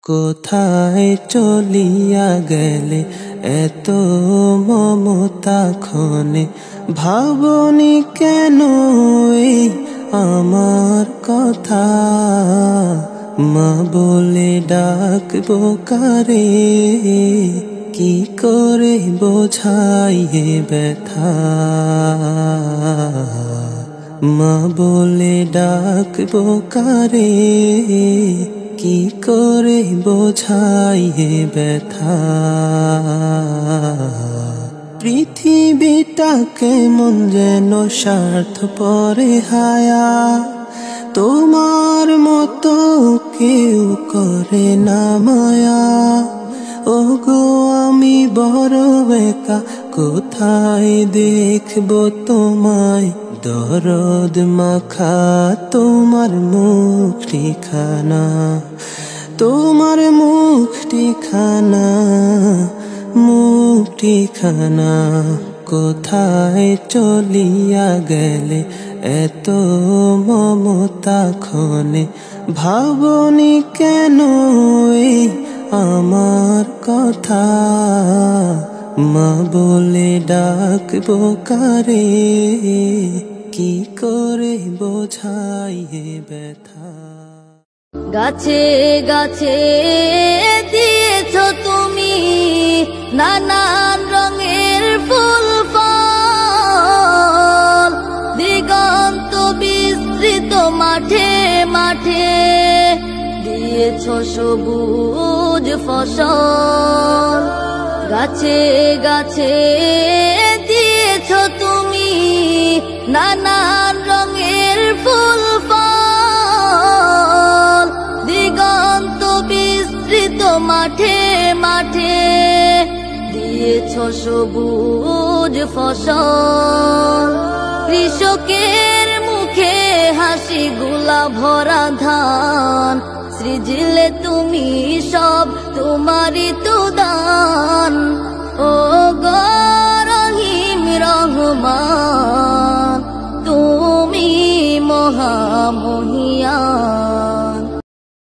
কোথায় চলিয়া গেলে এত মমতা ক্ষণে, ভাবনি কেন এই আমার কথা। মা বলে ডাকবো কারে, কি করে বোঝাই এ ব্যথা। মা বলে ডাকবো কারে, কি করে বোঝাই এ ব্যথা। পৃথিবীটা কেমন যেন স্বার্থপরে হায়া, তোমার মতো কেউ করে না মায়া। ওগো আমি বড় একা, কোথায় দেখবো তোমায়। দরদ মাখা তোমার মুখটি খানা, তোমার মুখটি খানা, মুখটি খানা। কোথায় চলিয়া গেলে এত মমতা ক্ষণে, ভাবনি কেন এই আমার কথা। মা বলে ডাকবো কারে, কি করে বোঝাই এ ব্যথা। গাছে গাছে দিয়েছ তুমি নানান রঙের ফুল ফল, দিগন্ত বিস্তৃত মাঠে মাঠে দিয়েছ সবুজ ফসল। গাছে গাছে দিয়েছ তুমি নানান রঙের ফুল ফল, দিগন্ত বিস্তৃত মাঠে মাঠে দিয়েছ সবুজ ফসল। কৃষকের মুখে হাসি গুলা ভরা ধান, সৃজিলে তুমি সব তোমারই তো দান। ও গো